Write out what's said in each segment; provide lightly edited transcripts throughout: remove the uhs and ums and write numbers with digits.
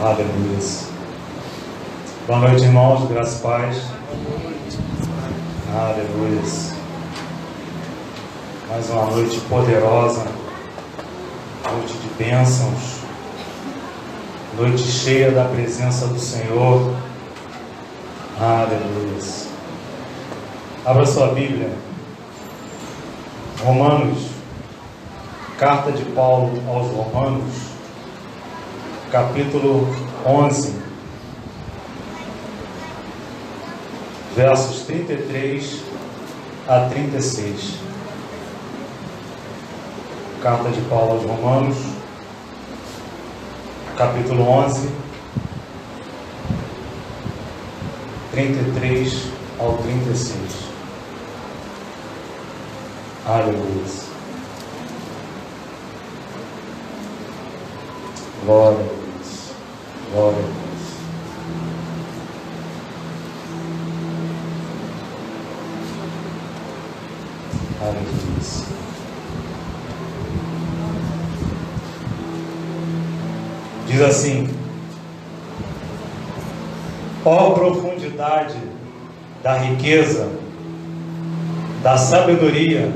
Aleluia. Boa noite, irmãos, graças e paz. Aleluia. Mais uma noite poderosa, noite de bênçãos, noite cheia da presença do Senhor. Aleluia. Abra sua Bíblia, Romanos, carta de Paulo aos Romanos, capítulo 11, versos 33 a 36. Carta de Paulo aos Romanos, capítulo 11, 33 ao 36. Aleluia. Glória a Deus. Glória a Deus. Aleluia. Diz assim: ó profundidade da riqueza, da sabedoria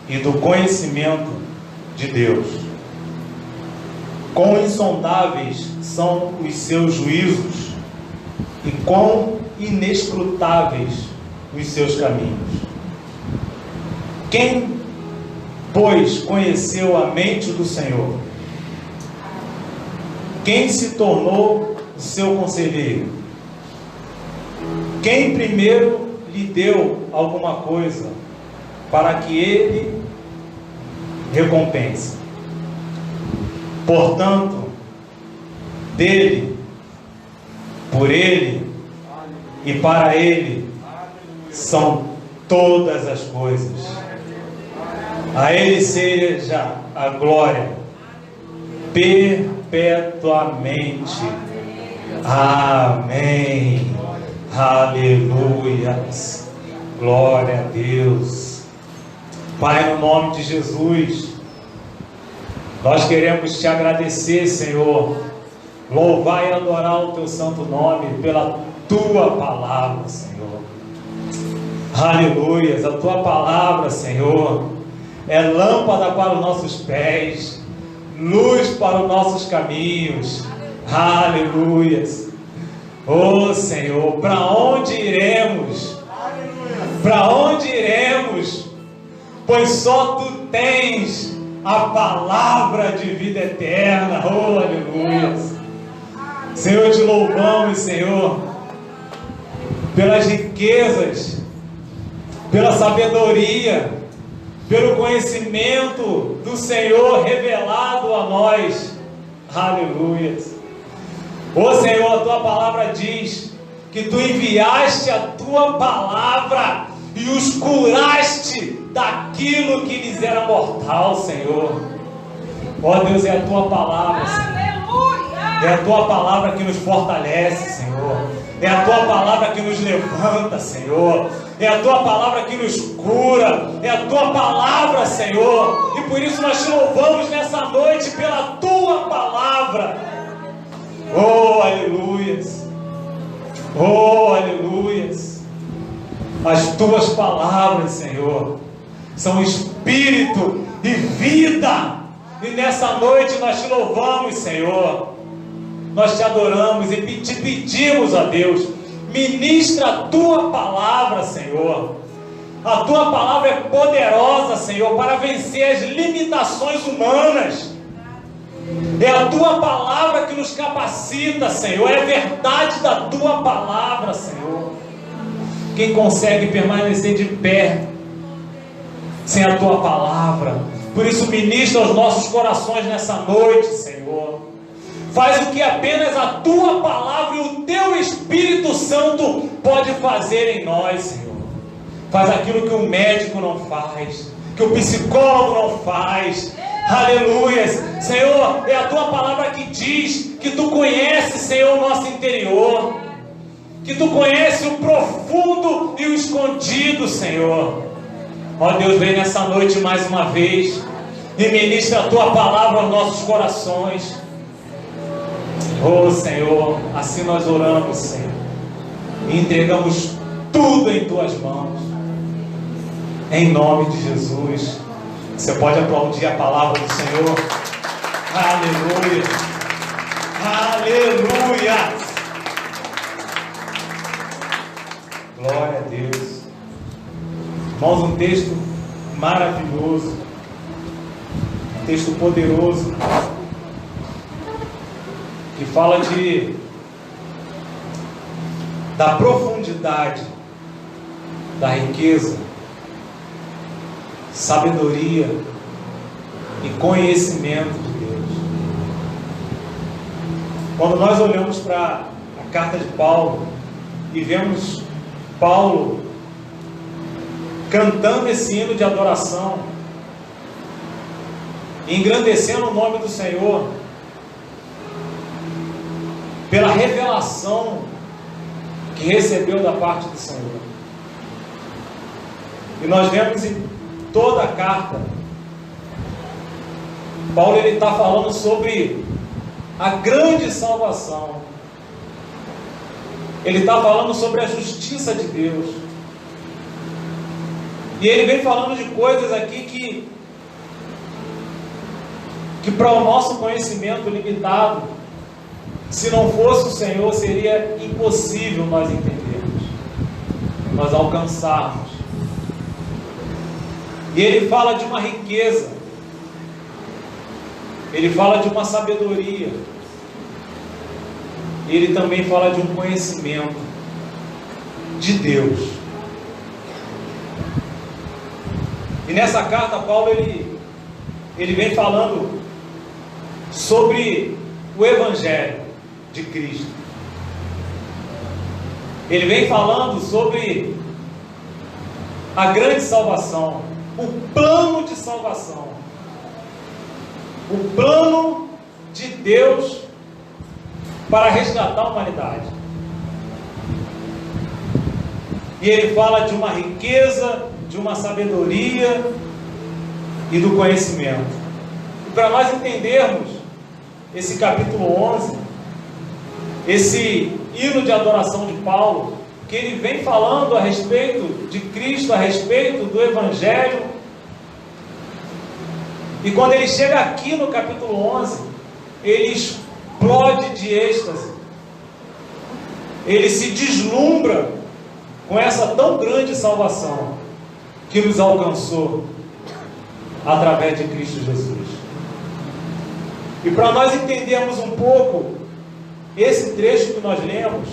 e do conhecimento de Deus. Quão insondáveis são os seus juízos e quão inescrutáveis os seus caminhos. Quem, pois, conheceu a mente do Senhor? Quem se tornou o seu conselheiro? Quem primeiro lhe deu alguma coisa para que ele recompense? Portanto, dele, por ele e para ele são todas as coisas. A ele seja a glória perpetuamente. Amém. Aleluia. Glória a Deus. Pai, no nome de Jesus, nós queremos te agradecer, Senhor, louvar e adorar o teu santo nome pela tua palavra, Senhor. Aleluia. A tua palavra, Senhor, é lâmpada para os nossos pés, luz para os nossos caminhos. Aleluia. Oh Senhor, para onde iremos? Para onde iremos? Pois só tu tens a palavra de vida eterna. Oh, aleluia. Senhor, te louvamos, Senhor, pelas riquezas, pela sabedoria, pelo conhecimento do Senhor revelado a nós. Aleluia. Ó Senhor, a tua palavra diz que tu enviaste a tua palavra e os curaste daquilo que lhes era mortal, Senhor. Ó Deus, é a tua palavra, Senhor. É a tua palavra que nos fortalece, Senhor. É a tua palavra que nos levanta, Senhor. É a tua palavra que nos cura. É a tua palavra, Senhor. E por isso nós te louvamos nessa noite pela tua palavra. Oh, aleluias. Oh, aleluias. As tuas palavras, Senhor, são espírito e vida. E nessa noite nós te louvamos, Senhor. Nós te adoramos e te pedimos, ó Deus, ministra a tua palavra, Senhor. A tua palavra é poderosa, Senhor, para vencer as limitações humanas. É a tua palavra que nos capacita, Senhor. É a verdade da tua palavra, Senhor. Quem consegue permanecer de pé sem a tua palavra? Por isso ministra aos nossos corações nessa noite, Senhor. Faz o que apenas a tua palavra e o teu Espírito Santo pode fazer em nós, Senhor. Faz aquilo que o médico não faz, que o psicólogo não faz. Aleluia. Senhor, é a tua palavra que diz que tu conheces, Senhor, o nosso interior, que tu conheces o profundo e o escondido, Senhor. Ó Deus, vem nessa noite mais uma vez e ministra a tua palavra aos nossos corações. Oh Senhor, assim nós oramos, Senhor, e entregamos tudo em Tuas mãos, em nome de Jesus. Você pode aplaudir a palavra do Senhor. Aleluia, aleluia, glória a Deus. Irmãos, um texto maravilhoso, um texto poderoso, que fala da profundidade, da riqueza, sabedoria e conhecimento de Deus. Quando nós olhamos para a carta de Paulo e vemos Paulo cantando esse hino de adoração, engrandecendo o nome do Senhor, pela revelação que recebeu da parte do Senhor. E nós vemos em toda a carta, Paulo está falando sobre a grande salvação. Ele está falando sobre a justiça de Deus. E ele vem falando de coisas aqui que para o nosso conhecimento limitado, se não fosse o Senhor, seria impossível nós entendermos, nós alcançarmos. E ele fala de uma riqueza, ele fala de uma sabedoria, e ele também fala de um conhecimento de Deus. E nessa carta, Paulo ele vem falando sobre o Evangelho de Cristo. Ele vem falando sobre a grande salvação, o plano de salvação, o plano de Deus para resgatar a humanidade. E ele fala de uma riqueza, de uma sabedoria e do conhecimento. E para nós entendermos esse capítulo 11, esse hino de adoração de Paulo, que ele vem falando a respeito de Cristo, a respeito do Evangelho. E quando ele chega aqui no capítulo 11, ele explode de êxtase, ele se deslumbra com essa tão grande salvação que nos alcançou através de Cristo Jesus. E para nós entendermos um pouco esse trecho que nós lemos,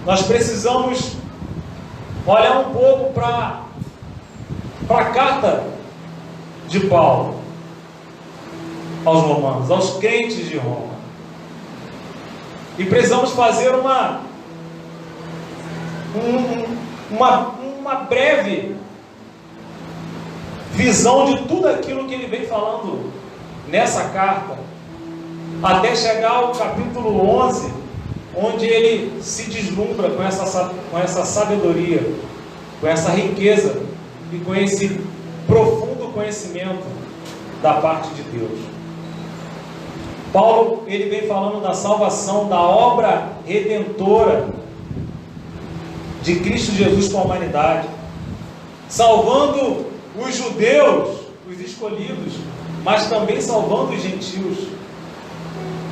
nós precisamos olhar um pouco para a carta de Paulo aos romanos, aos crentes de Roma. E precisamos fazer uma breve visão de tudo aquilo que ele vem falando nessa carta, até chegar ao capítulo 11, onde ele se deslumbra com essa sabedoria, com essa riqueza e com esse profundo conhecimento da parte de Deus. Paulo, ele vem falando da salvação, da obra redentora de Cristo Jesus com a humanidade, salvando os judeus, os escolhidos, mas também salvando os gentios,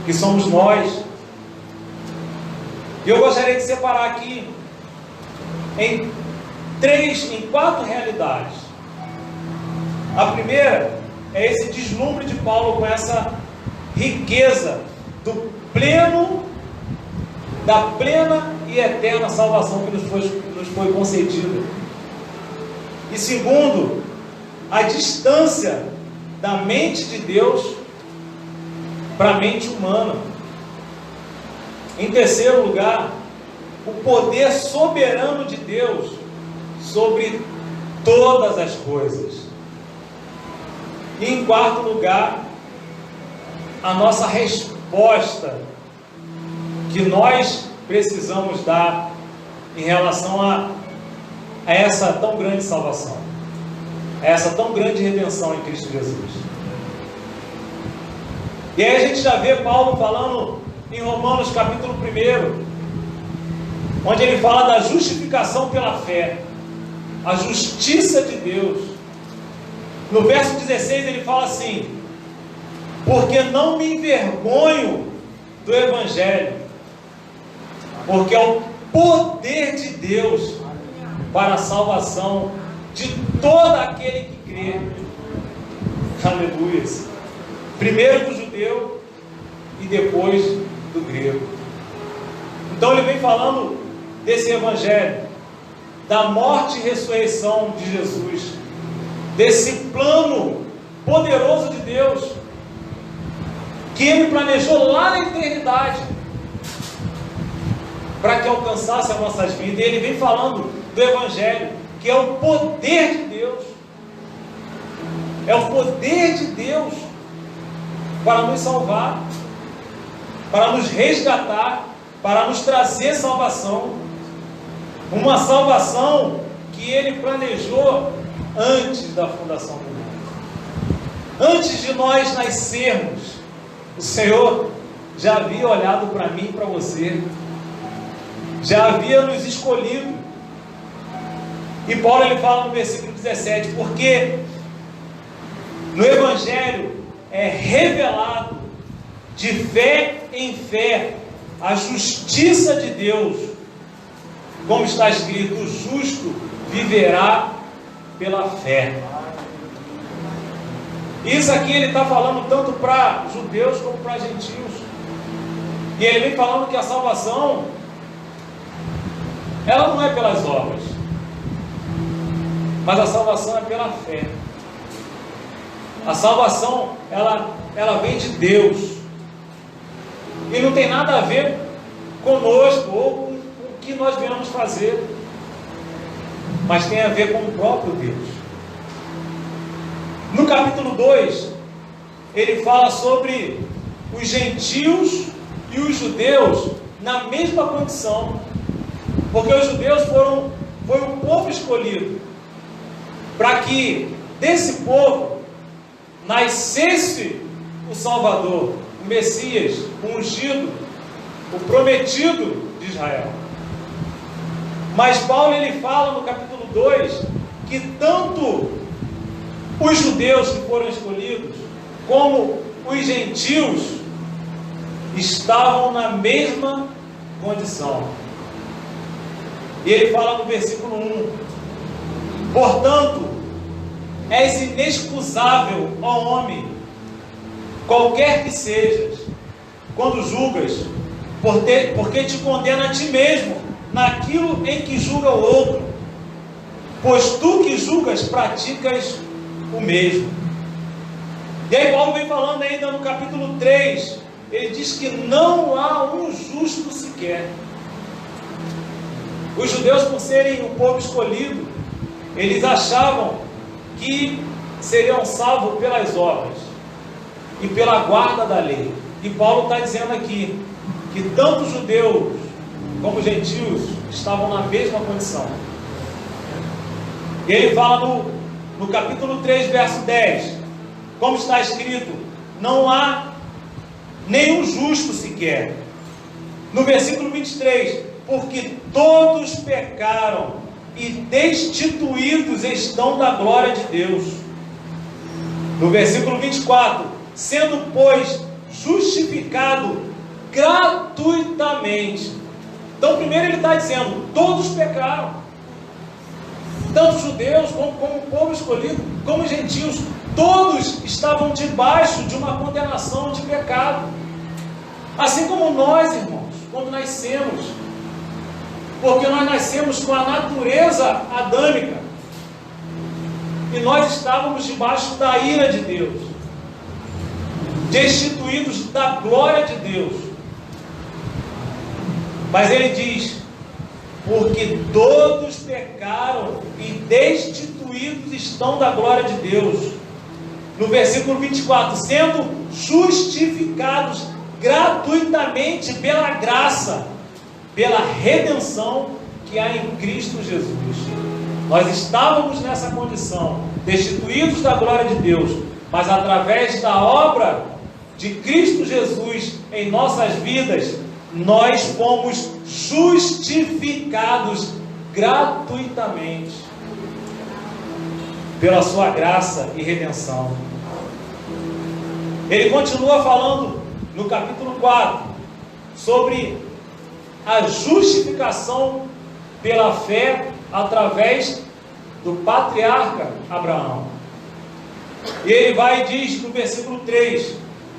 que somos nós. E eu gostaria de separar aqui em 4 realidades. A primeira é esse deslumbre de Paulo com essa riqueza da plena e eterna salvação que nos foi concedida. E segundo, a distância da mente de Deus para a mente humana. Em terceiro lugar, o poder soberano de Deus sobre todas as coisas. E em quarto lugar, a nossa resposta que nós precisamos dar em relação a essa tão grande salvação, a essa tão grande redenção em Cristo Jesus. E aí a gente já vê Paulo falando em Romanos capítulo 1, onde ele fala da justificação pela fé, a justiça de Deus. No verso 16 ele fala assim: porque não me envergonho do Evangelho, porque é o poder de Deus para a salvação de todo aquele que crê. Aleluia. Primeiro do judeu e depois do grego. Então ele vem falando desse Evangelho, da morte e ressurreição de Jesus, desse plano poderoso de Deus, que Ele planejou lá na eternidade, para que alcançasse as nossas vidas. E Ele vem falando do Evangelho, que é o poder de Deus, é o poder de Deus para nos salvar, para nos resgatar, para nos trazer salvação. Uma salvação que Ele planejou antes da fundação do mundo. Antes de nós nascermos, o Senhor já havia olhado para mim e para você, já havia nos escolhido. E Paulo ele fala no versículo 17: porque no Evangelho é revelado de fé em fé a justiça de Deus, como está escrito: o justo viverá pela fé. Isso aqui ele está falando tanto para judeus como para gentios. E ele vem falando que a salvação, ela não é pelas obras, mas a salvação é pela fé. A salvação, ela vem de Deus, e não tem nada a ver conosco ou com o que nós viemos fazer, mas tem a ver com o próprio Deus. No capítulo 2, ele fala sobre os gentios e os judeus na mesma condição, porque os judeus foi um povo escolhido, para que desse povo nascesse o Salvador, o Messias, o ungido, o prometido de Israel. Mas Paulo ele fala no capítulo 2 que tanto os judeus que foram escolhidos como os gentios estavam na mesma condição. E ele fala no versículo 1: portanto, és inexcusável, ó homem, qualquer que sejas, quando julgas, porque te condena a ti mesmo naquilo em que julga o outro, pois tu que julgas praticas o mesmo. E aí Paulo vem falando ainda no capítulo 3, ele diz que não há um justo sequer. Os judeus, por serem um povo escolhido, eles achavam que seriam salvos pelas obras e pela guarda da lei. E Paulo está dizendo aqui que tanto judeus como gentios estavam na mesma condição. E ele fala no capítulo 3, verso 10, como está escrito: não há nenhum justo sequer. No versículo 23, porque todos pecaram e destituídos estão da glória de Deus. No versículo 24, sendo, pois, justificado gratuitamente. Então, primeiro ele está dizendo: todos pecaram, tanto judeus como o povo escolhido, como gentios, todos estavam debaixo de uma condenação de pecado, assim como nós, irmãos, quando nascemos, porque nós nascemos com a natureza adâmica, e nós estávamos debaixo da ira de Deus, destituídos da glória de Deus. Mas ele diz: porque todos pecaram e destituídos estão da glória de Deus. No versículo 24, sendo justificados gratuitamente pela graça, pela redenção que há em Cristo Jesus. Nós estávamos nessa condição, destituídos da glória de Deus, mas através da obra de Cristo Jesus em nossas vidas, nós fomos justificados gratuitamente pela sua graça e redenção. Ele continua falando no capítulo 4 sobre a justificação pela fé através do patriarca Abraão. E ele vai e diz no versículo 3: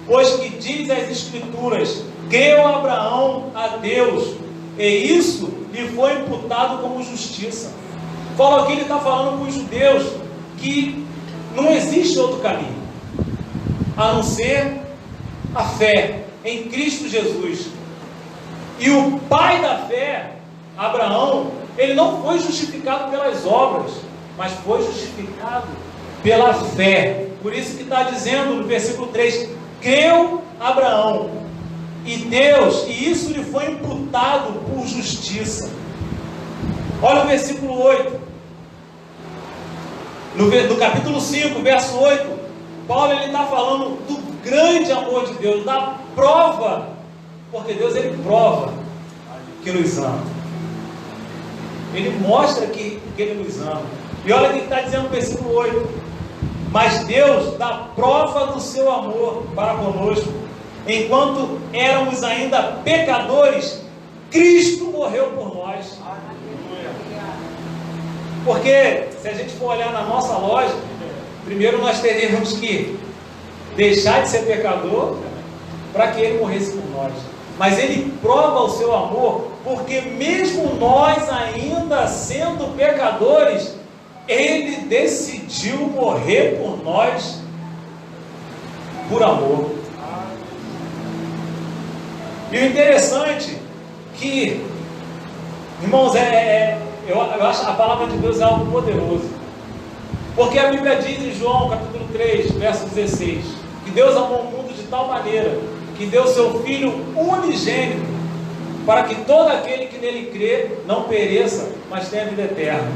pois que diz as Escrituras, creu Abraão a Deus, e isso lhe foi imputado como justiça. Fala aqui, ele está falando para os judeus que não existe outro caminho a não ser a fé em Cristo Jesus. E o pai da fé, Abraão, ele não foi justificado pelas obras, mas foi justificado pela fé. Por isso que está dizendo no versículo 3: creu Abraão e Deus, e isso lhe foi imputado por justiça. Olha o versículo 8, no capítulo 5, verso 8, Paulo está falando do grande amor de Deus, da prova, porque Deus ele prova que nos ama, ele mostra que ele nos ama. E olha o que ele está dizendo no versículo 8: mas Deus dá prova do seu amor para conosco, enquanto éramos ainda pecadores, Cristo morreu por nós. Porque se a gente for olhar na nossa lógica, primeiro nós teríamos que deixar de ser pecador para que ele morresse por nós. Mas ele prova o seu amor, porque mesmo nós ainda sendo pecadores, ele decidiu morrer por nós, por amor. E o interessante que, irmãos, eu acho a palavra de Deus é algo poderoso. Porque a Bíblia diz em João capítulo 3, verso 16, que Deus amou o mundo de tal maneira que deu seu Filho unigênito, para que todo aquele que nele crê não pereça, mas tenha vida eterna.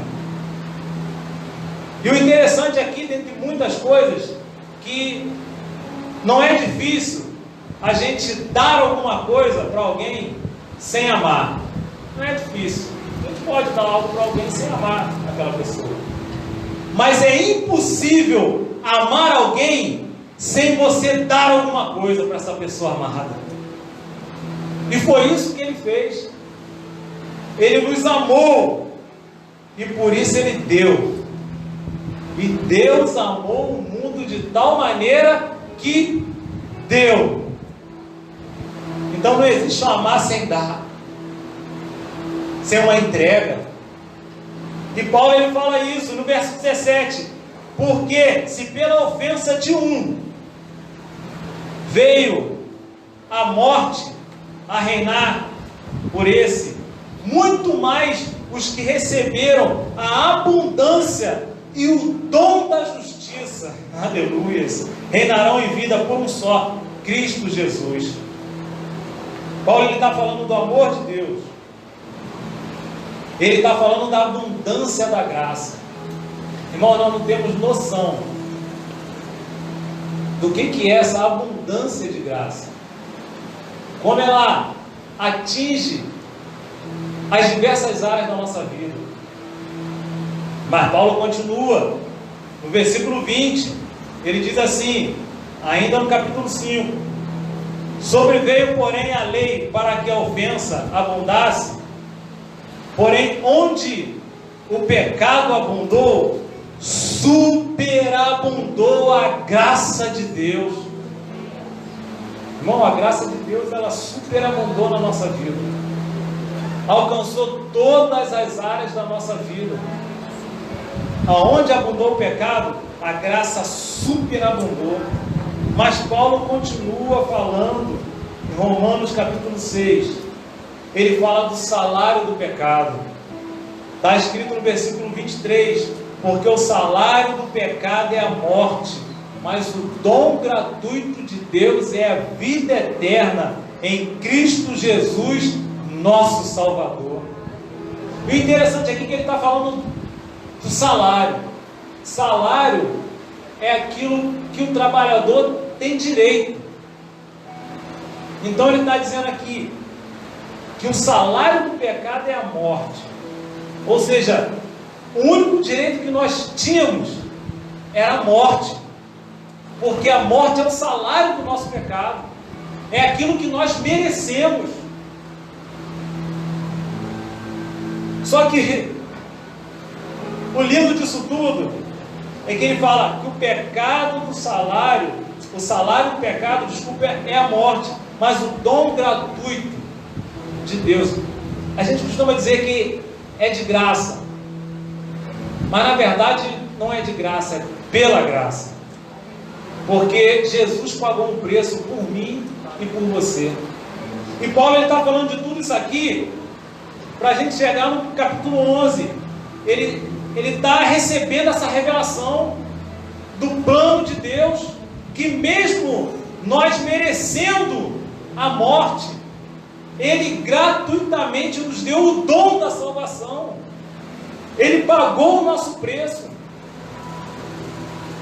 E o interessante aqui, dentre muitas coisas, que não é difícil a gente dar alguma coisa para alguém sem amar. Não é difícil. A gente pode dar algo para alguém sem amar aquela pessoa. Mas é impossível amar alguém sem você dar alguma coisa para essa pessoa amada. E foi isso que ele fez. Ele nos amou e por isso ele deu. E Deus amou o mundo de tal maneira que deu. Então não existe um amar sem dar, sem uma entrega. E Paulo ele fala isso no verso 17: porque se pela ofensa de um veio a morte a reinar por esse, muito mais os que receberam a abundância e o dom da justiça, aleluias, reinarão em vida por um só, Cristo Jesus. Paulo ele está falando do amor de Deus, ele está falando da abundância da graça. Irmão, nós não temos noção do que é essa abundância de graça, como ela atinge as diversas áreas da nossa vida. Mas Paulo continua, no versículo 20, ele diz assim, ainda no capítulo 5: sobreveio, porém, a lei para que a ofensa abundasse, porém, onde o pecado abundou, superabundou a graça de Deus. Irmão, a graça de Deus, ela superabundou na nossa vida, alcançou todas as áreas da nossa vida. Aonde abundou o pecado, a graça superabundou. Mas Paulo continua falando em Romanos capítulo 6, ele fala do salário do pecado. Está escrito no versículo 23, porque o salário do pecado é a morte, mas o dom gratuito de Deus é a vida eterna em Cristo Jesus, nosso Salvador. O interessante aqui é que ele está falando do salário. Salário é aquilo que o trabalhador tem direito. Então ele está dizendo aqui que o salário do pecado é a morte. Ou seja, o único direito que nós tínhamos era a morte. Porque a morte é o salário do nosso pecado. É aquilo que nós merecemos. Só que o lindo disso tudo é que ele fala que o pecado do salário, o salário do pecado, desculpa, é a morte, mas o dom gratuito de Deus. A gente costuma dizer que é de graça, mas na verdade não é de graça, é pela graça. Porque Jesus pagou um preço por mim e por você. E Paulo está falando de tudo isso aqui para a gente chegar no capítulo 11. Ele está recebendo essa revelação do plano de Deus, que mesmo nós merecendo a morte, Ele gratuitamente nos deu o dom da salvação. Ele pagou o nosso preço.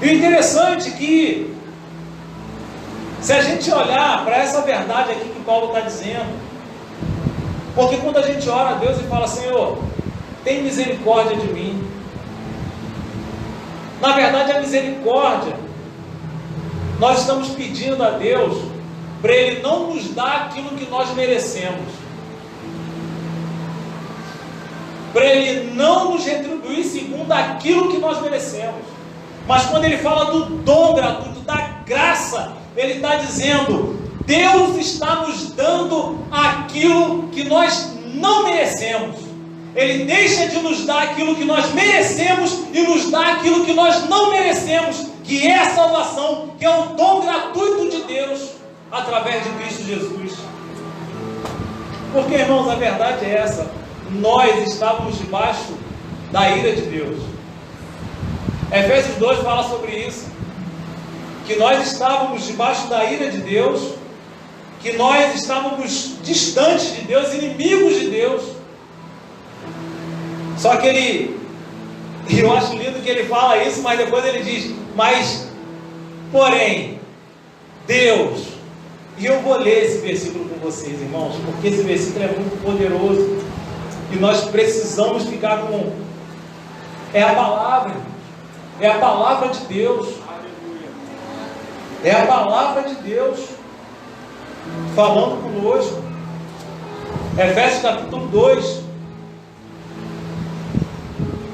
E o interessante é que, se a gente olhar para essa verdade aqui que Paulo está dizendo, porque quando a gente ora a Deus e fala: Senhor, tem misericórdia de mim. Na verdade, a misericórdia, nós estamos pedindo a Deus para Ele não nos dar aquilo que nós merecemos, para Ele não nos retribuir segundo aquilo que nós merecemos. Mas quando Ele fala do dom gratuito, da graça, Ele está dizendo: Deus está nos dando aquilo que nós não merecemos. Ele deixa de nos dar aquilo que nós merecemos e nos dá aquilo que nós não merecemos, que é a salvação, que é o dom gratuito de Deus através de Cristo Jesus. Porque, irmãos, a verdade é essa: nós estávamos debaixo da ira de Deus. Efésios 2 fala sobre isso, que nós estávamos debaixo da ira de Deus, que nós estávamos distantes de Deus, inimigos de Deus. Só que eu acho lindo que ele fala isso, mas depois ele diz: mas, porém, Deus, e eu vou ler esse versículo com vocês, irmãos, porque esse versículo é muito poderoso, e nós precisamos ficar com... é a palavra, é a palavra de Deus, é a palavra de Deus, falando conosco. Efésios capítulo 2,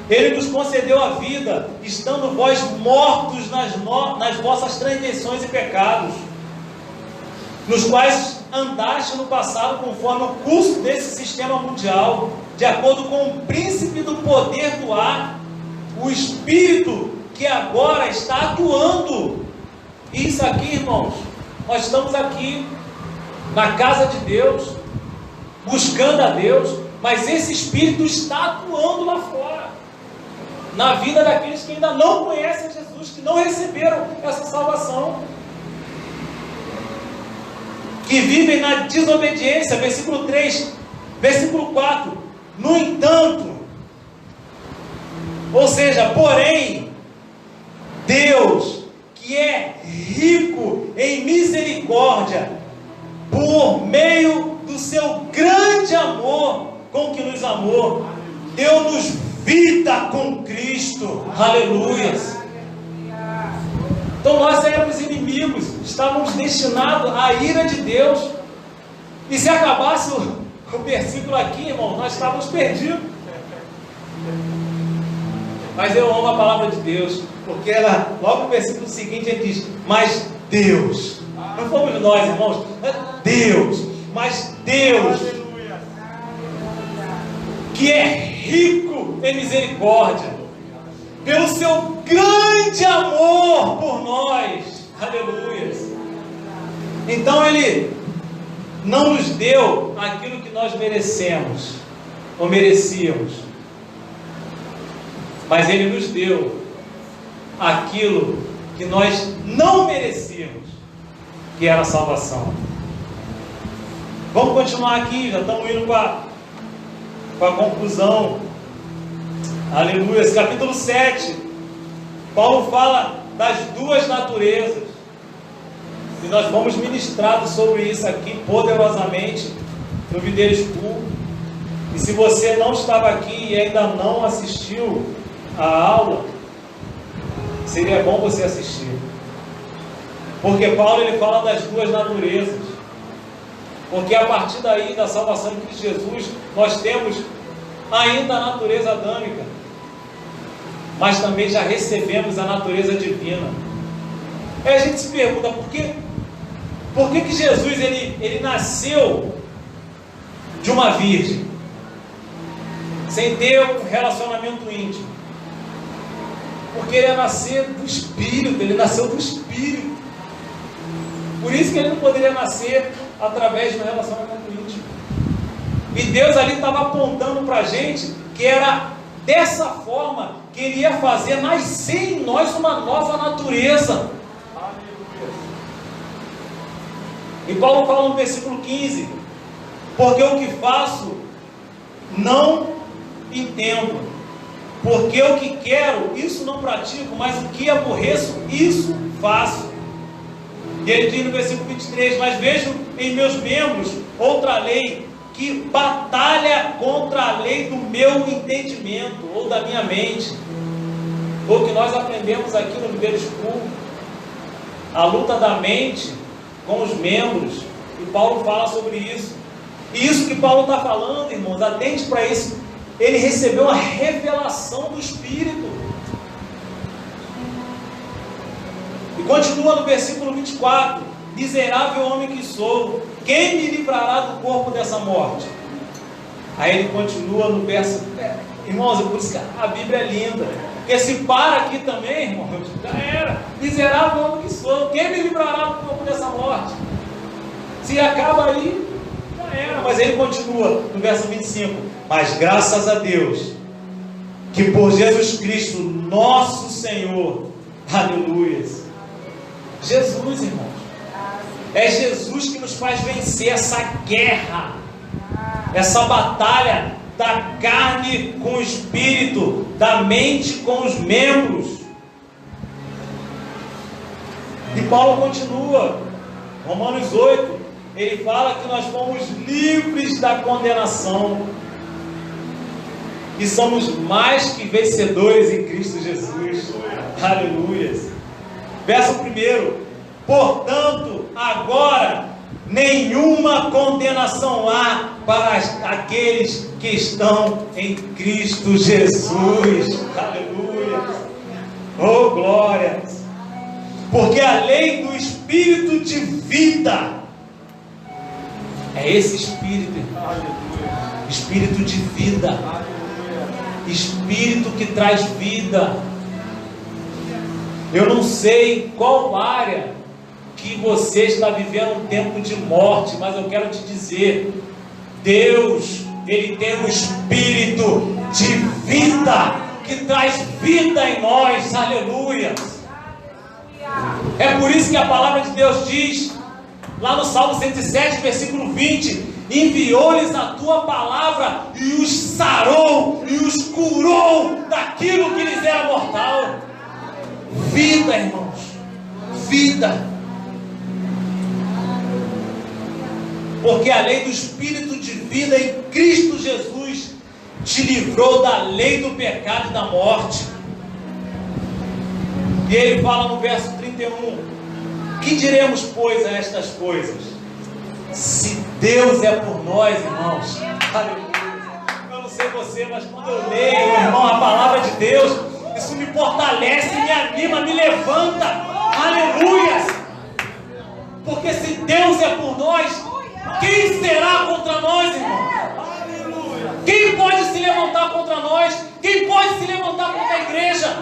Ele nos concedeu a vida, estando vós mortos nas vossas transgressões e pecados, nos quais andaste no passado conforme o curso desse sistema mundial, de acordo com o príncipe do poder do ar, o espírito que agora está atuando. Isso aqui, irmãos, nós estamos aqui na casa de Deus, buscando a Deus, mas esse espírito está atuando lá fora, na vida daqueles que ainda não conhecem Jesus, que não receberam essa salvação, que vivem na desobediência. Versículo 3, versículo 4, no entanto, ou seja, porém, Deus, que é rico em misericórdia, por meio do seu grande amor com que nos amou, deu-nos vida com Cristo. Aleluias. Então nós éramos inimigos, estávamos destinados à ira de Deus, e se acabasse o versículo aqui, irmão, nós estávamos perdidos. Mas eu amo a palavra de Deus, porque ela, logo no versículo seguinte, ele diz: mas Deus, não fomos nós, irmãos, é Deus, mas Deus, que é rico em misericórdia, pelo seu grande amor por nós, aleluia. Então Ele não nos deu aquilo que nós merecemos, ou merecíamos, mas Ele nos deu aquilo que nós não merecíamos, que era a salvação. Vamos continuar aqui, já estamos indo para a conclusão. Aleluia. Capítulo 7, Paulo fala das duas naturezas. E nós fomos ministrados sobre isso aqui poderosamente no Videira School. E se você não estava aqui e ainda não assistiu a aula, seria bom você assistir. Porque Paulo ele fala das duas naturezas. Porque a partir daí da salvação de Cristo Jesus, nós temos ainda a natureza adâmica, mas também já recebemos a natureza divina. Aí a gente se pergunta, por que Jesus ele nasceu de uma virgem, sem ter um relacionamento íntimo? Porque ele ia nascer do Espírito, ele nasceu do Espírito. Por isso que ele não poderia nascer através de um relacionamento íntimo. E Deus ali estava apontando para a gente que era dessa forma que ele ia fazer nascer em nós uma nova natureza. E Paulo fala no versículo 15: porque o que faço não entendo, porque o que quero, isso não pratico, mas o que aborreço, isso faço. E ele diz no versículo 23: mas vejo em meus membros outra lei, que batalha contra a lei do meu entendimento, ou da minha mente. Foi o que nós aprendemos aqui no Videira School, a luta da mente com os membros, e Paulo fala sobre isso. E isso que Paulo está falando, irmãos, atente para isso, ele recebeu a revelação do Espírito. E continua no versículo 24: miserável homem que sou, quem me livrará do corpo dessa morte? Aí ele continua no verso, irmãos, é por isso que a Bíblia é linda, porque se para aqui também, irmãos, já era, miserável homem que sou, quem me livrará do corpo dessa morte? Se acaba aí, já era. Mas ele continua no verso 25: mas graças a Deus, que por Jesus Cristo, nosso Senhor, aleluias, Jesus, irmãos, é Jesus que nos faz vencer essa guerra, essa batalha da carne com o espírito, da mente com os membros. E Paulo continua, Romanos 8, ele fala que nós fomos livres da condenação e somos mais que vencedores em Cristo Jesus. Aleluias. Verso 1: portanto, agora nenhuma condenação há para aqueles que estão em Cristo Jesus. Aleluia. Oh, glória. Porque a lei do Espírito de vida é esse Espírito, Espírito de vida, Espírito que traz vida. Eu não sei qual área que você está vivendo um tempo de morte, mas eu quero te dizer, Deus, Ele tem um Espírito de vida, que traz vida em nós, aleluia. É por isso que a palavra de Deus diz, lá no Salmo 107, versículo 20, enviou-lhes a tua palavra e os sarou, e os curou daquilo que lhes era mortal. Vida, irmãos, vida. Porque a lei do Espírito de vida em Cristo Jesus te livrou da lei do pecado e da morte. E ele fala no verso 31: que diremos, pois, a estas coisas? Se Deus é por nós, irmãos, aleluia. Eu não sei você, mas quando eu leio, irmão, a palavra de Deus, isso me fortalece, me anima, me levanta, aleluia. Porque se Deus é por nós, quem será contra nós, irmão? Quem pode se levantar contra nós? Quem pode se levantar contra a igreja?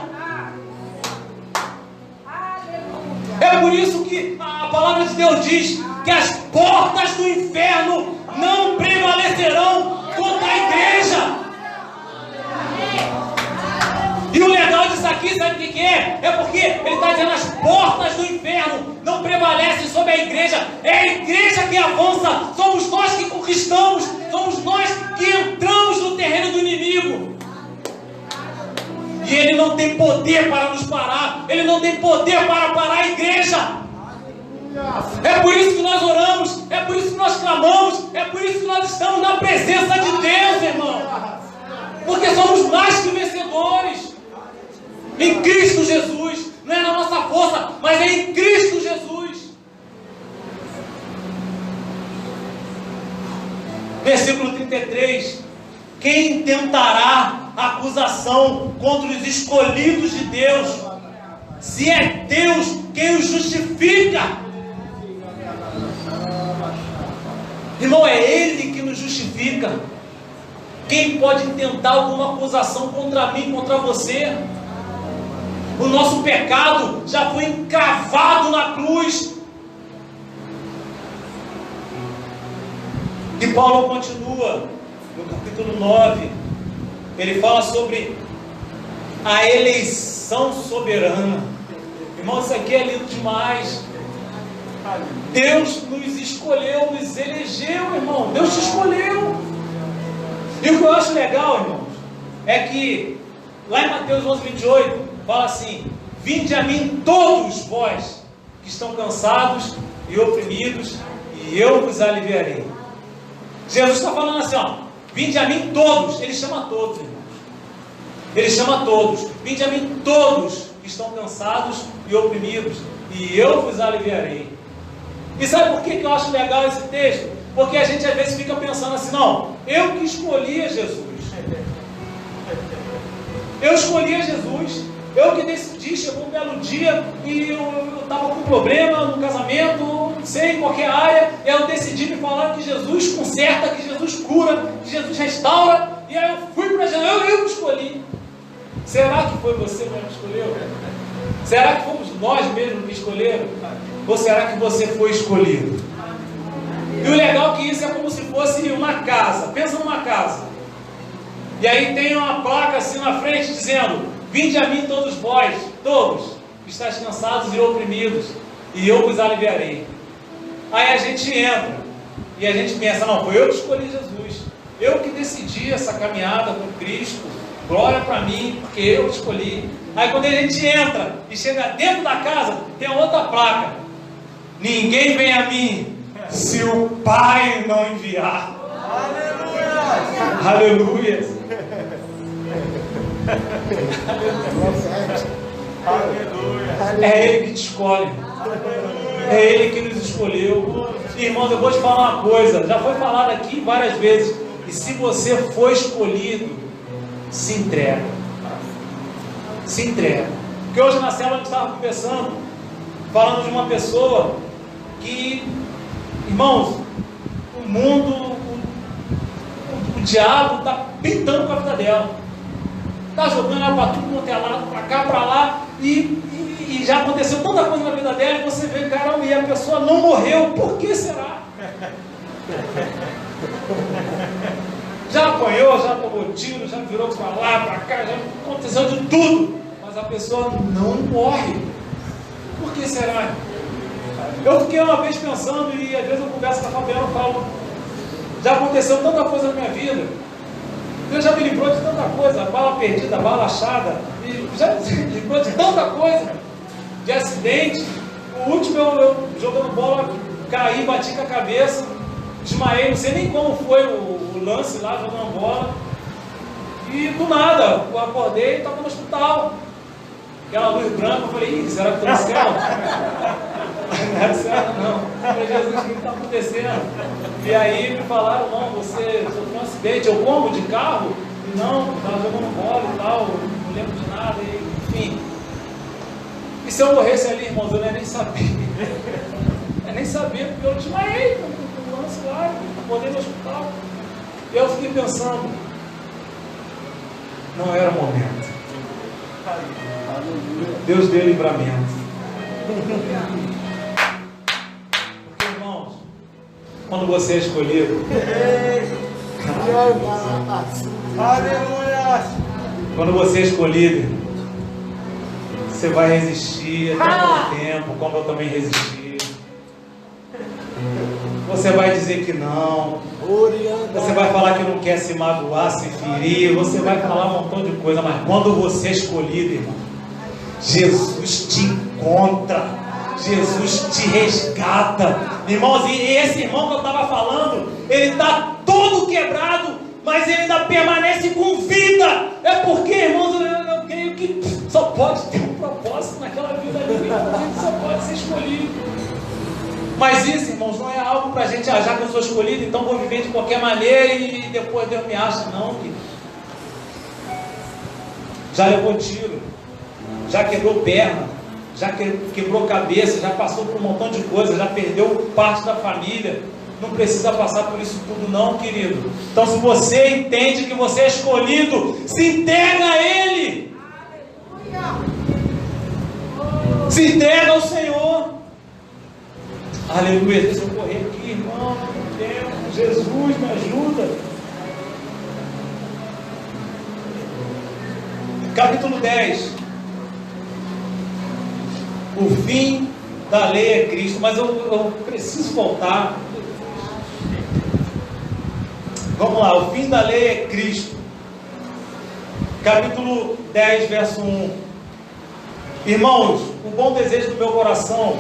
É por isso que a palavra de Deus diz que as portas do inferno não prevalecerão contra a igreja. E o legal disso aqui, sabe o que é? É porque ele está dizendo: as portas do inferno não prevalecem sobre a igreja. É a igreja que avança, somos nós que conquistamos, somos nós que entramos no terreno do inimigo. E ele não tem poder para nos parar, ele não tem poder para parar a igreja. É por isso que nós oramos, é por isso que nós clamamos, é por isso que nós estamos na presença de Deus, irmão. Porque somos mais que vencedores em Cristo Jesus. Não é na nossa força, mas é em Cristo Jesus. Versículo 33. Quem tentará acusação contra os escolhidos de Deus, se é Deus quem os justifica? Irmão, é Ele que nos justifica. Quem pode tentar alguma acusação contra mim, contra você? O nosso pecado já foi encravado na cruz. E Paulo continua no capítulo 9. Ele fala sobre a eleição soberana. Irmão, isso aqui é lindo demais. Deus nos escolheu, nos elegeu, irmão. Deus te escolheu. E o que eu acho legal, irmãos, é que lá em Mateus 11:28 fala assim: vinde a mim todos vós que estão cansados e oprimidos, e eu vos aliviarei. Jesus está falando assim, ó: vinde a mim todos. Ele chama todos, irmãos. Ele chama todos. Vinde a mim todos que estão cansados e oprimidos, e eu vos aliviarei. E sabe por que eu acho legal esse texto? Porque a gente às vezes fica pensando assim: não, eu que escolhi a Jesus. Eu escolhi a Jesus. Eu que decidi. Chegou um belo dia e eu estava com um problema no casamento, não sei, em qualquer área. Eu decidi me falar que Jesus conserta, que Jesus cura, que Jesus restaura. E aí eu fui para Jesus. Eu que escolhi. Será que foi você mesmo que escolheu? Será que fomos nós mesmos que escolheram? Ou será que você foi escolhido? E o legal é que isso é como se fosse uma casa. Pensa numa casa. E aí tem uma placa assim na frente dizendo: vinde a mim todos vós, todos, que estáis cansados e oprimidos, e eu vos aliviarei. Aí a gente entra e a gente pensa: não, foi eu que escolhi Jesus. Eu que decidi essa caminhada com Cristo. Glória para mim, porque eu que escolhi. Aí quando a gente entra e chega dentro da casa, tem outra placa: ninguém vem a mim se o Pai não enviar. Aleluia! Aleluia! É Ele que te escolhe. É Ele que nos escolheu. Irmãos, eu vou te falar uma coisa. Já foi falado aqui várias vezes. E se você for escolhido, se entrega. Se entrega. Porque hoje na célula a gente estava conversando, falando de uma pessoa que, irmãos, o mundo, o diabo está pintando com a vida dela. Está jogando ela para tudo quanto é lado, para cá, para lá, e já aconteceu tanta coisa na vida dela, e você vê, caramba, e a pessoa não morreu. Por que será? Já apanhou, já tomou tiro, já virou para lá, para cá, já aconteceu de tudo, mas a pessoa não morre. Por que será? Eu fiquei uma vez pensando, e às vezes eu converso com a Fabiana e falo: já aconteceu tanta coisa na minha vida, Deus já me livrou de tanta coisa, bala perdida, bala achada, e já me livrou de tanta coisa, de acidente. O último eu jogando bola, caí, bati com a cabeça, desmaiei, não sei nem como foi o lance lá, jogando bola, e do nada, eu acordei e estava no hospital, aquela luz branca. Eu falei: será que estou no céu? Não era certo, não. Eu falei: Jesus, o que está acontecendo? E aí me falaram: não, você sofreu um acidente. Eu como? De carro? E não, estava jogando bola e tal, não lembro de nada, enfim. E se eu morresse ali, irmãos, eu não ia nem saber. Eu nem sabia, porque eu desmaiei no lance lá, acordei no hospital. E eu fiquei pensando: não era o momento. Deus deu livramento. Porque, irmãos, quando você é escolhido, quando você é escolhido, você vai resistir até o tempo, como eu também resisti. Você vai dizer que não. Você vai falar que não quer se magoar, se ferir. Você vai falar um montão de coisa. Mas quando você é escolhido, irmão, Jesus te encontra. Jesus te resgata. Irmãos, e esse irmão que eu estava falando, ele está todo quebrado, mas ele ainda permanece com vida. É porque, irmãos, eu creio que só pode ter um propósito naquela vida ali. A gente só pode ser escolhido. Mas isso, irmãos, não é algo para a gente, já que eu sou escolhido, então vou viver de qualquer maneira e depois Deus me acha. Não, querido. Já levou tiro, já quebrou perna, já quebrou cabeça, já passou por um montão de coisa, já perdeu parte da família. Não precisa passar por isso tudo não, querido. Então, se você entende que você é escolhido, se entrega a Ele. Se entrega ao Senhor. Aleluia. Deixa eu correr aqui, irmão. Jesus, me ajuda. Capítulo 10. O fim da lei é Cristo. Mas eu preciso voltar. Vamos lá, o fim da lei é Cristo. Capítulo 10, verso 1. Irmãos, o bom desejo do meu coração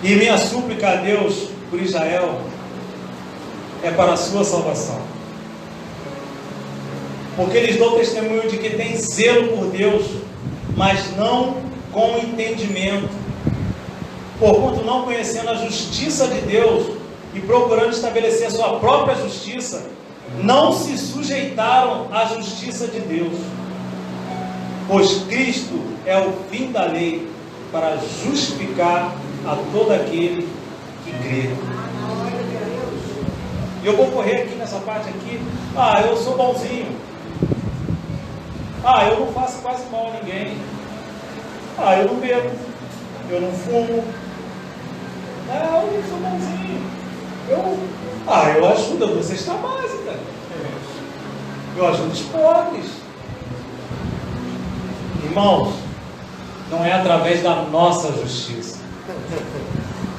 e minha súplica a Deus por Israel é para a sua salvação. Porque lhes dou testemunho de que tem zelo por Deus, mas não com entendimento. Porquanto não conhecendo a justiça de Deus e procurando estabelecer a sua própria justiça, não se sujeitaram à justiça de Deus. Pois Cristo é o fim da lei para justificar a todo aquele que crê. E eu vou correr aqui nessa parte aqui. Eu sou bonzinho. Eu não faço quase mal a ninguém. Eu não bebo. Eu não fumo. Eu sou bonzinho. Eu ajudo a dou cesta básica. Eu ajudo os pobres. Irmãos, não é através da nossa justiça.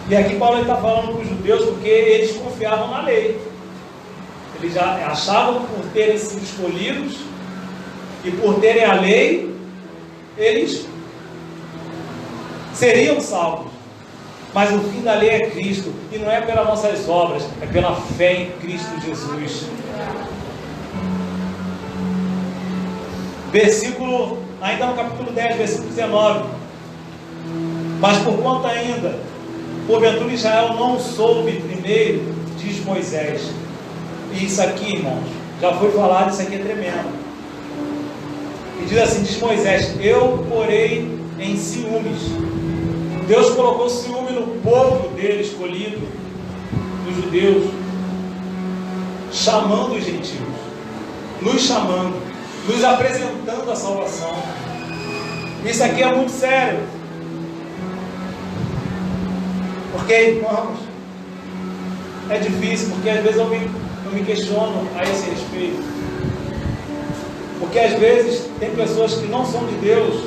E aqui Paulo está falando para os judeus porque eles confiavam na lei. Eles já achavam por terem sido escolhidos e por terem a lei, eles seriam salvos. Mas o fim da lei é Cristo, e não é pelas nossas obras, é pela fé em Cristo Jesus. Versículo, ainda no capítulo 10, versículo 19. Mas por quanto ainda, porventura Israel não soube primeiro, diz Moisés. E isso aqui, irmãos, já foi falado, isso aqui é tremendo. E diz assim, diz Moisés, eu porei em ciúmes. Deus colocou ciúme no povo dele escolhido, dos judeus, chamando os gentios, nos chamando, nos apresentando a salvação. Isso aqui é muito sério. Porque, irmãos, é difícil, porque às vezes eu me questiono a esse respeito. Porque às vezes tem pessoas que não são de Deus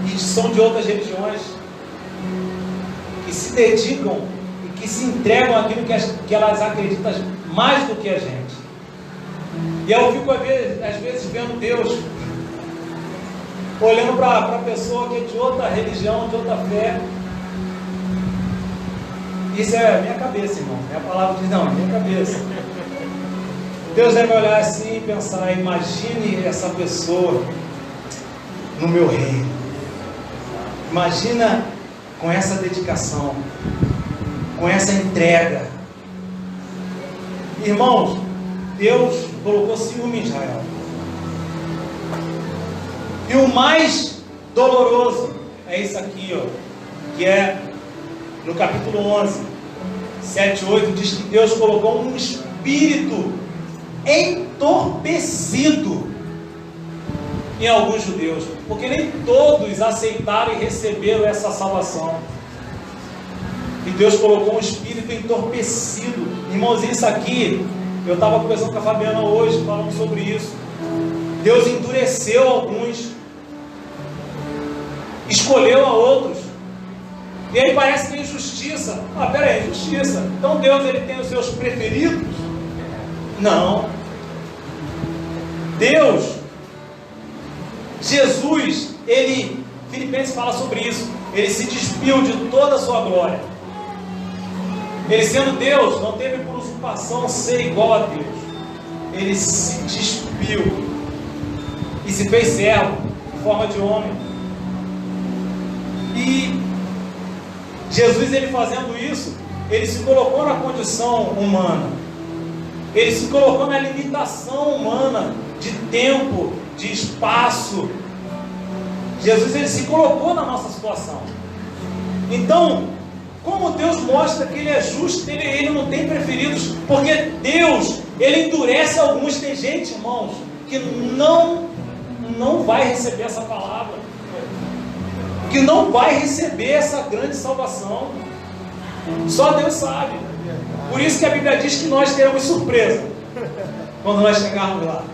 e são de outras religiões, que se dedicam e que se entregam àquilo que elas acreditam mais do que a gente. E eu fico às vezes vendo Deus olhando para a pessoa que é de outra religião, de outra fé. Isso é a minha cabeça, irmão. É a palavra diz, não, é minha cabeça. Deus deve olhar assim e pensar, imagine essa pessoa no meu reino. Imagina com essa dedicação, com essa entrega. Irmãos, Deus colocou ciúme em Israel. E o mais doloroso é isso aqui, que é no capítulo 11, 7 e 8, diz que Deus colocou um espírito entorpecido em alguns judeus, porque nem todos aceitaram e receberam essa salvação. E Deus colocou um espírito entorpecido. Irmãos, isso aqui, eu estava conversando com a Fabiana hoje, falando sobre isso. Deus endureceu alguns, escolheu a outros. E aí parece que é injustiça. Pera aí, injustiça. Então Deus, ele tem os seus preferidos? Não. Deus Jesus, Filipenses fala sobre isso, ele se despiu de toda a sua glória. Ele, sendo Deus, não teve por usurpação ser igual a Deus. Ele se despiu e se fez servo, em forma de homem. E Jesus, ele fazendo isso, ele se colocou na condição humana. Ele se colocou na limitação humana de tempo, de espaço. Jesus, ele se colocou na nossa situação. Então, como Deus mostra que Ele é justo, Ele não tem preferidos, porque Deus, Ele endurece alguns. Tem gente, irmãos, que não vai receber essa palavra, que não vai receber essa grande salvação. Só Deus sabe. Por isso que a Bíblia diz que nós teremos surpresa quando nós chegarmos lá.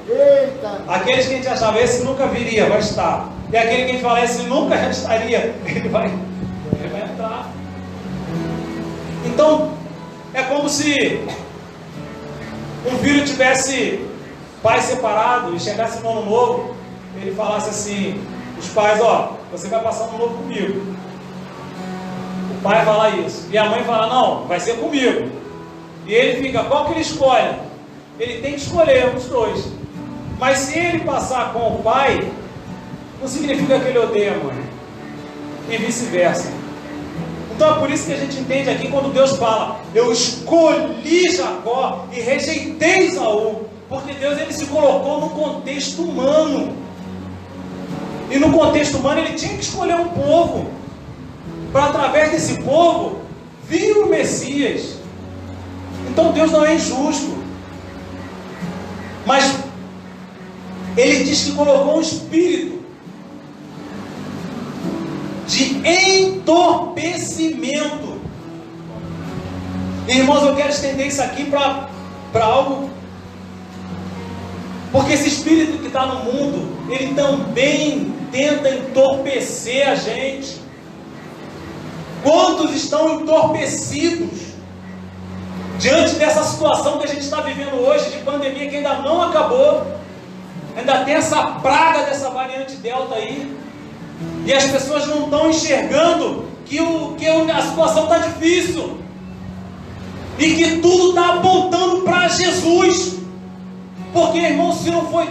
Aqueles que a gente achava, esse nunca viria, vai estar. E aquele que a gente fala, esse nunca estaria, ele vai entrar. Então, é como se um filho tivesse pai separado e chegasse no ano novo, ele falasse assim, os pais, ó, você vai passar um ano novo comigo. O pai fala isso, e a mãe fala, não, vai ser comigo. E ele fica, qual que ele escolhe? Ele tem que escolher os dois. Mas se ele passar com o pai, não significa que ele odeia a mãe, e vice-versa. Então é por isso que a gente entende aqui quando Deus fala, eu escolhi Jacó e rejeitei Esaú, porque Deus, ele se colocou no contexto humano, e no contexto humano ele tinha que escolher um povo, para através desse povo vir o Messias. Então Deus não é injusto, mas Ele diz que colocou um espírito de entorpecimento. Irmãos, eu quero estender isso aqui para algo, porque esse espírito que está no mundo, ele também tenta entorpecer a gente. Quantos estão entorpecidos diante dessa situação que a gente está vivendo hoje, de pandemia que ainda não acabou, ainda tem essa praga dessa variante Delta aí, e as pessoas não estão enxergando que a situação está difícil, e que tudo está apontando para Jesus, porque, irmão, se não for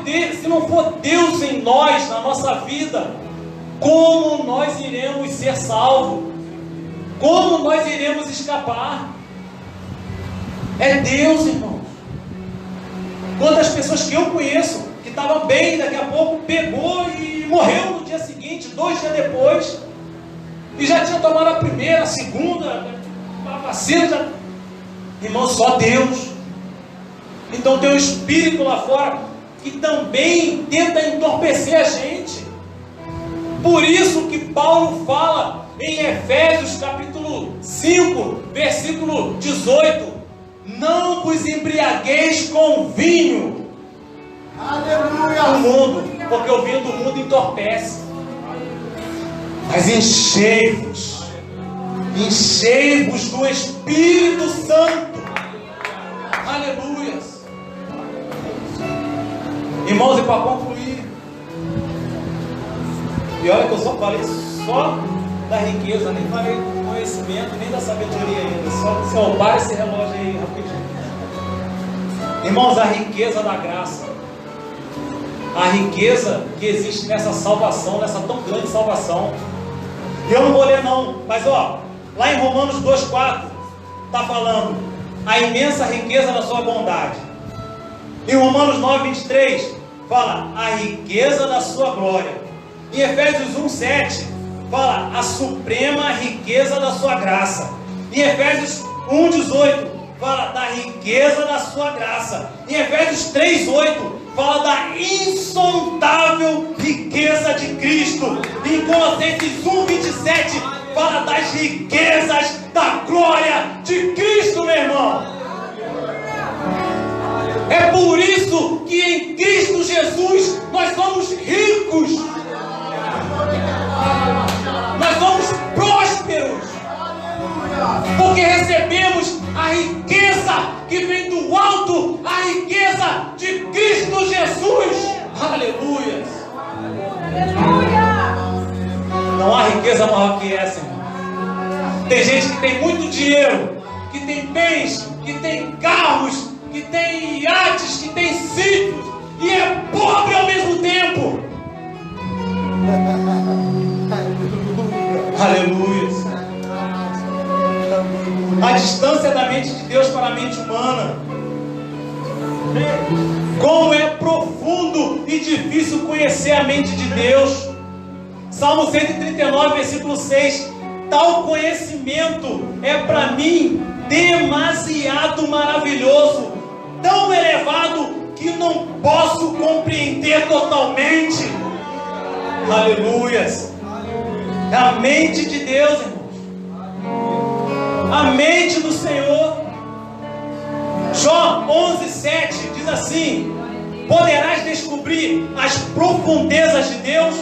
Deus em nós, na nossa vida, como nós iremos ser salvos? Como nós iremos escapar? É Deus, irmãos. Quantas pessoas que eu conheço, que estavam bem, daqui a pouco pegou e morreu no dia seguinte, 2 dias depois, e já tinha tomado a primeira, a segunda, a vacina. Irmão, só Deus. Então tem um espírito lá fora que também tenta entorpecer a gente. Por isso que Paulo fala em Efésios capítulo 5, versículo 18, não vos embriagueis com vinho. Aleluia! Do mundo, porque o vinho do mundo entorpece. Mas enchei-vos do Espírito Santo. Aleluia! Irmãos, e para concluir, e olha que eu só falei só da riqueza, nem falei do conhecimento, nem da sabedoria ainda. Só para esse relógio aí rapidinho. Irmãos, a riqueza da graça, a riqueza que existe nessa salvação, nessa tão grande salvação. E eu não vou ler não, mas ó, lá em Romanos 2,4 está falando a imensa riqueza da sua bondade. Em Romanos 9,23 fala a riqueza da sua glória. Em Efésios 1,7 fala a suprema riqueza da sua graça. Em Efésios 1,18 fala da riqueza da sua graça. Em Efésios 3,8 fala da insondável riqueza de Cristo. Em Colossenses 1,27 fala das riquezas da glória de Cristo, meu irmão. É por isso que em Cristo Jesus nós somos ricos, nós somos prósperos, porque recebemos a riqueza que vem do alto, a riqueza de Cristo Jesus. Aleluia! coisa maior que essa, irmão. Tem gente que tem muito dinheiro, que tem bens, que tem carros, que tem iates, que tem sítios, e é pobre ao mesmo tempo. Aleluia. A distância da mente de Deus para a mente humana. Como é profundo e difícil conhecer a mente de Deus. Salmo 139, versículo 6. Tal conhecimento é para mim demasiado maravilhoso, tão elevado que não posso compreender totalmente. Aleluias. É a mente de Deus, irmãos. A mente do Senhor. Jó 11:7 diz assim: poderás descobrir as profundezas de Deus?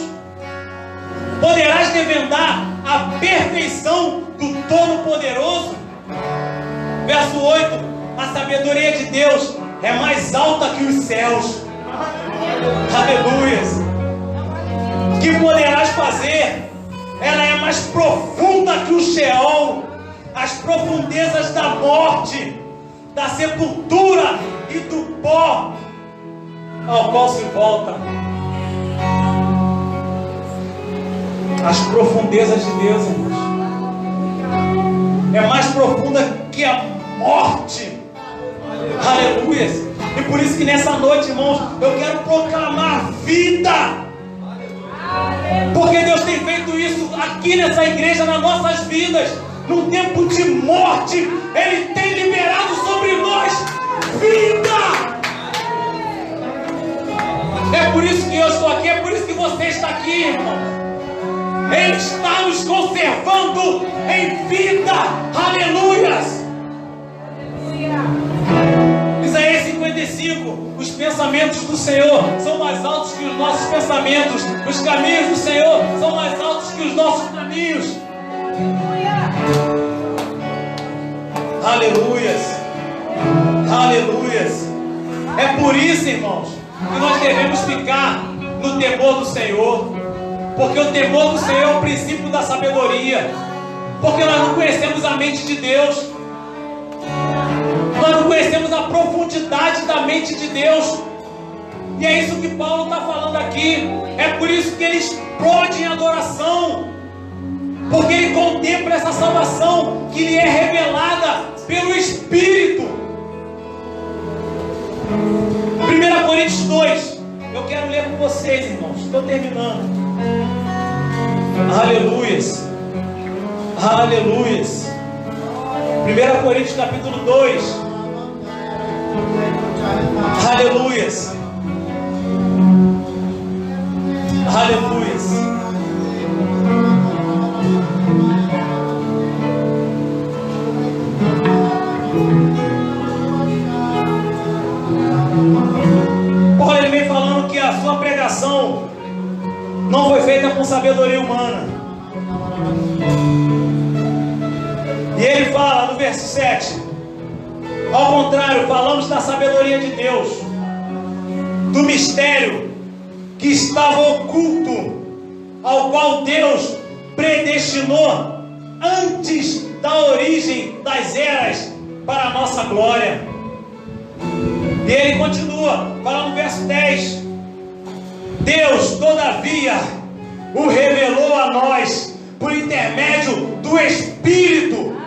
Poderás desvendar a perfeição do Todo-Poderoso? Verso 8: a sabedoria de Deus é mais alta que os céus. Aleluias. Que poderás fazer? Ela é mais profunda que o Sheol, as profundezas da morte, da sepultura e do pó ao qual se volta. As profundezas de Deus, irmãos, é mais profunda que a morte. Aleluia. E por isso que nessa noite, irmãos, eu quero proclamar vida. Porque Deus tem feito isso aqui nessa igreja, nas nossas vidas. Num tempo de morte, Ele tem liberado sobre nós vida. É por isso que eu estou aqui, é por isso que você está aqui, irmão. Ele está nos conservando em vida. Aleluias. Isaías 55. Os pensamentos do Senhor são mais altos que os nossos pensamentos. Os caminhos do Senhor são mais altos que os nossos caminhos. Aleluias. Aleluias. É por isso, irmãos, que nós devemos ficar no temor do Senhor. Porque o temor do Senhor é o princípio da sabedoria. Porque nós não conhecemos a mente de Deus. Nós não conhecemos a profundidade da mente de Deus. E é isso que Paulo está falando aqui. É por isso que ele explode em adoração. Porque ele contempla essa salvação que lhe é revelada pelo Espírito. 1 Coríntios 2. Eu quero ler com vocês, irmãos. Estou terminando. Aleluias. Aleluias. 1 Coríntios capítulo 2. Aleluias. Aleluias. Paulo, ele vem falando que a sua pregação não foi feita com sabedoria humana. E ele fala no verso 7: ao contrário, falamos da sabedoria de Deus, do mistério que estava oculto, ao qual Deus predestinou antes da origem das eras para a nossa glória. E ele continua, fala no verso 10: Deus, todavia, o revelou a nós por intermédio do Espírito.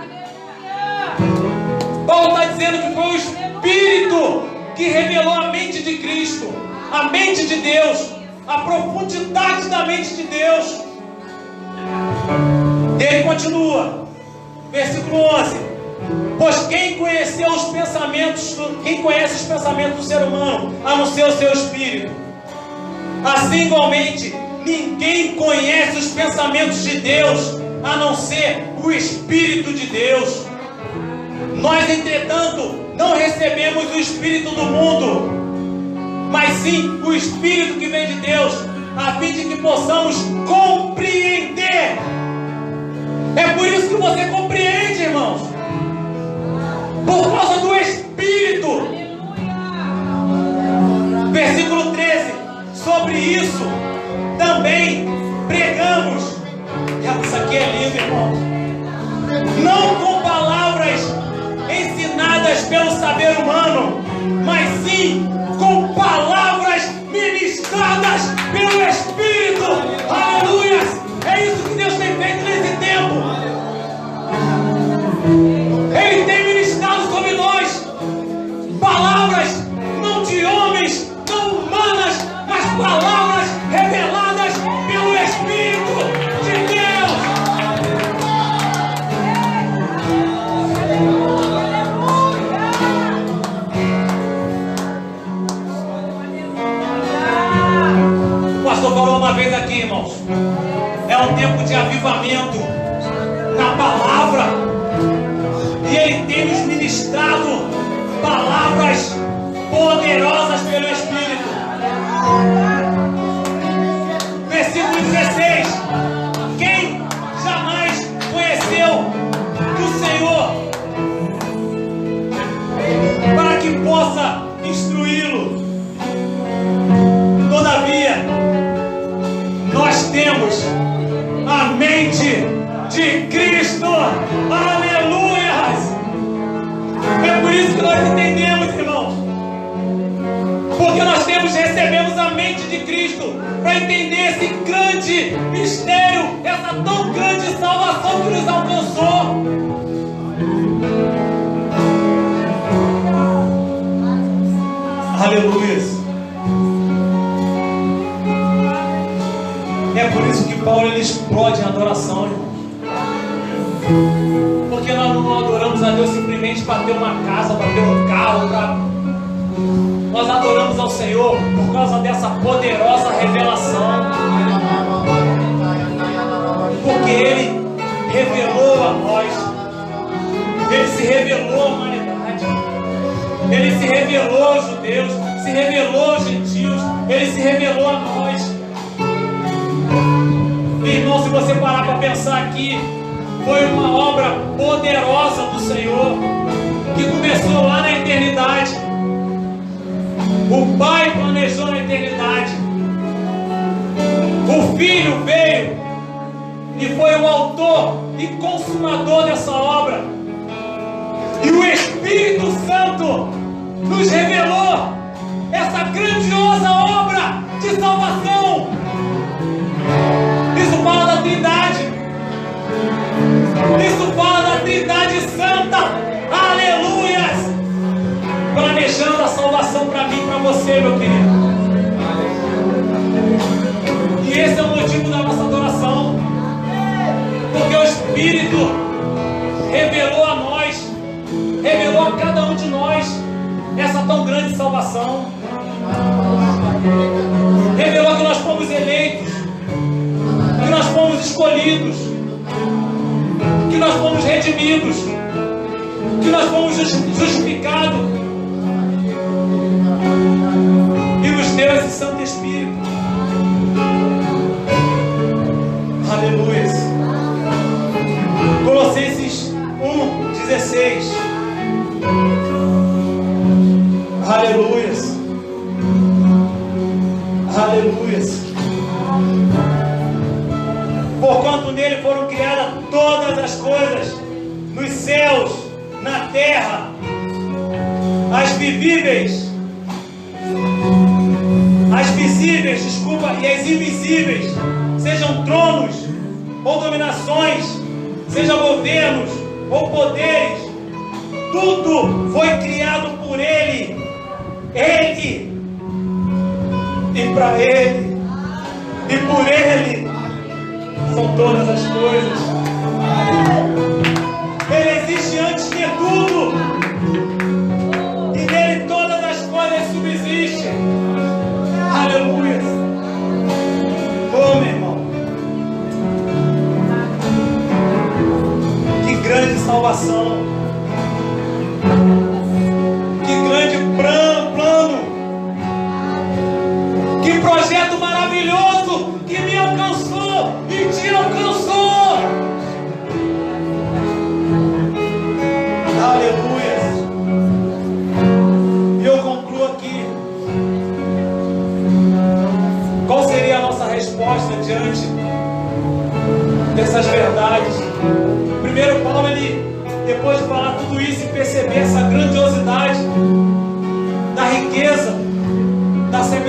Paulo está dizendo que foi o Espírito que revelou a mente de Cristo, a mente de Deus, a profundidade da mente de Deus. E ele continua, versículo 11: pois quem conhece os pensamentos do ser humano, a não ser o seu Espírito? Assim, igualmente, ninguém conhece os pensamentos de Deus, a não ser o Espírito de Deus. Nós, entretanto, não recebemos o Espírito do mundo, mas sim o Espírito que vem de Deus, a fim de que possamos compreender. É por isso que você compreende, irmãos, por causa do Espírito. Versículo 13: sobre isso também pregamos. Isso aqui pelo saber humano, mas sim com palavras ministradas pelo Espírito. Aleluia! É isso que Deus tem feito nesse tempo. Ele tem ministrado sobre nós palavras não de homens, não humanas, mas palavras reveladas pelo Espírito de Deus. O pastor falou uma vez aqui, irmãos, é um tempo de avivamento na palavra, e Ele tem nos ministrado palavras poderosas pelo Espírito. Versículo 16: quem jamais conheceu o Senhor para que possa instruí-lo? Todavia, nós temos a mente de Cristo. Aleluia! É por isso que nós entendemos, irmãos, porque nós recebemos a mente de Cristo para entender esse grande mistério, essa tão grande salvação que nos alcançou. Aleluia! É por isso que Paulo ele explode em adoração, irmãos. Porque nós não adoramos a Deus simplesmente para ter uma casa, para ter um carro, nós adoramos ao Senhor por causa dessa poderosa revelação. Porque Ele revelou a nós, Ele se revelou à humanidade, Ele se revelou aos judeus, se revelou aos gentios, Ele se revelou a nós. Irmão, se você parar para pensar aqui, foi uma obra poderosa do Senhor, que começou lá na eternidade. O Pai planejou na eternidade. O Filho veio e foi o autor e consumador dessa obra. E o Espírito Santo nos revelou essa grandiosa obra de salvação. Isso fala da Trindade. Isso fala da Trindade Santa. Aleluias! Planejando a salvação para mim e para você, meu querido. E esse é o motivo da nossa adoração. Porque o Espírito revelou a nós, revelou a cada um de nós essa tão grande salvação. Revelou que nós fomos eleitos, que nós fomos escolhidos, que nós fomos redimidos, que nós fomos justificados, e nos deu esse Santo Espírito. Aleluia. Colossenses 1:16. Aleluia. Aleluia. Porquanto nele foram criadas todas as coisas, nos céus, na terra, as visíveis, e as invisíveis, sejam tronos ou dominações, sejam governos ou poderes, tudo foi criado por Ele, e para Ele, e por Ele são todas as coisas. Ele existe antes de tudo, e nele todas as coisas subsistem. Aleluia. Oh, meu irmão, que grande salvação, que grande plano, que projeto maravilhoso que me alcançou e te alcançou. Aleluia. E eu concluo aqui. Qual seria a nossa resposta diante dessas verdades? Primeiro, Paulo, ele, depois de falar tudo isso e perceber essa grande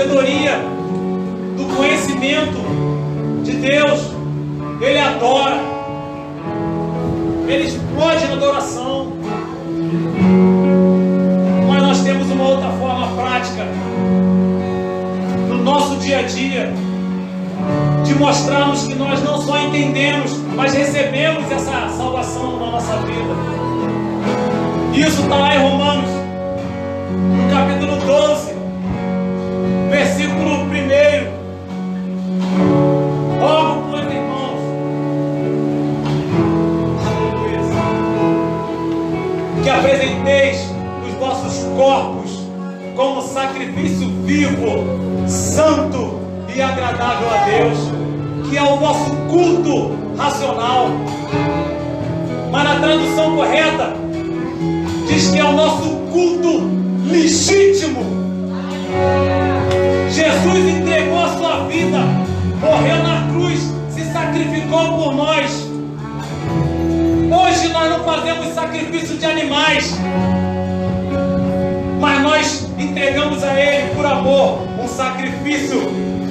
sabedoria, do conhecimento de Deus, ele adora, ele explode na adoração. Mas nós temos uma outra forma prática, no nosso dia a dia, de mostrarmos que nós não só entendemos, mas recebemos essa salvação na nossa vida. Isso está lá em Romanos, no capítulo 12, versículo 1. Rogo, pois, irmãos, aleluia, que apresenteis os vossos corpos como sacrifício vivo, santo e agradável a Deus, que é o vosso culto racional. Mas na tradução correta diz que é o nosso culto legítimo. Jesus entregou a sua vida, morreu na cruz, se sacrificou por nós. Hoje nós não fazemos sacrifício de animais, mas nós entregamos a Ele por amor um sacrifício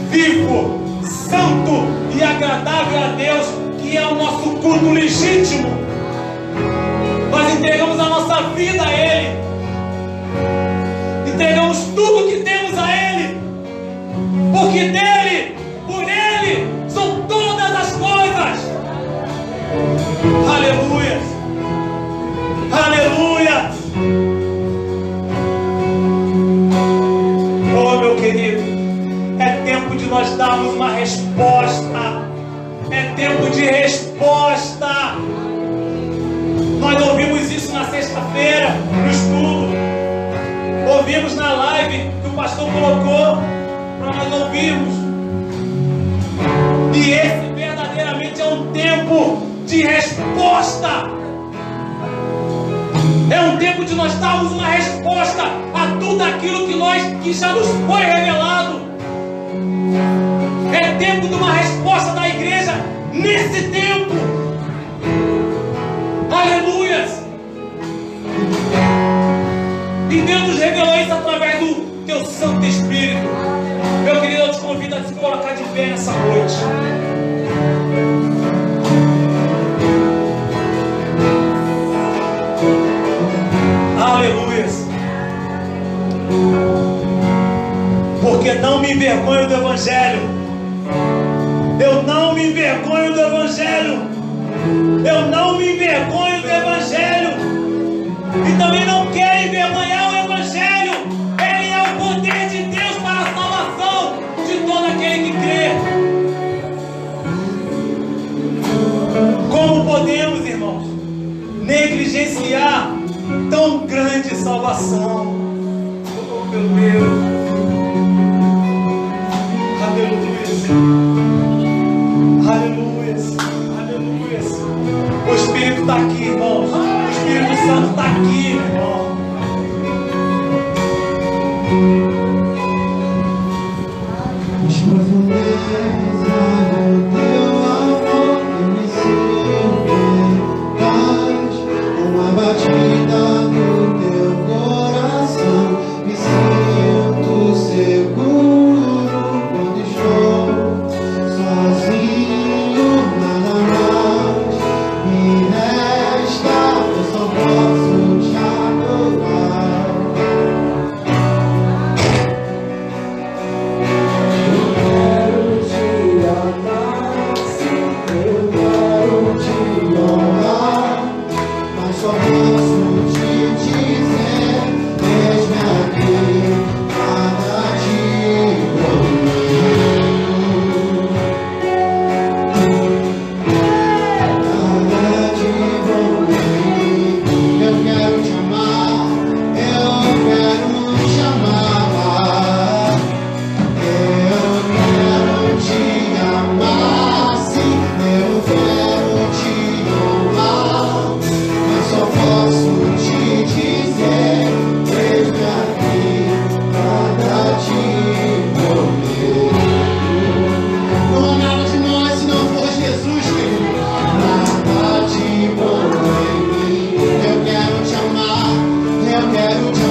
vivo, santo e agradável a Deus, que é o nosso culto legítimo. Nós entregamos a nossa vida a Ele, entregamos tudo que temos a Ele, porque dele, por Ele, são todas as coisas. Aleluia, aleluia. Oh, meu querido, é tempo de nós darmos uma resposta. É tempo de resposta. Nós ouvimos isso na sexta-feira, no estudo. Ouvimos na live que o pastor colocou para nós ouvirmos. E esse verdadeiramente é um tempo de resposta. É um tempo de nós darmos uma resposta a tudo aquilo que já nos foi revelado. É tempo de uma resposta da igreja nesse tempo. Aleluias. E Deus nos revelou isso através do teu Santo Espírito. Meu querido, eu te convido a se colocar de pé nessa noite. Aleluias. Porque não me envergonho do Evangelho. Eu não me envergonho do Evangelho. Eu não me envergonho do Evangelho. E também não quero envergonhar o Evangelho. Ele é o poder de Deus para a salvação de todo aquele que crê. Como podemos, irmãos, negligenciar tão grande salvação? Oh, meu Deus. Aleluia. Aleluia. O Espírito está aqui, irmãos. O Espírito Santo está aqui, irmão. As profundezas do teu amor me surpreendem. Uma batida no teu coração, me sinto seguro quando estou sozinho, nada mais me resta, eu só posso te adorar. Eu quero te amar, sim, eu quero te honrar, mas só posso te dizer, eis-me aqui, nada te prometo. Nada te prometo. Eu quero te amar, eu quero te amar. Eu quero te amar, sim, eu quero te honrar, mas só posso te dizer, eis-me aqui, nada te prometo. Não há nada de nós se não for Jesus, querido. Nada te prometo. Eu quero te amar, eu quero te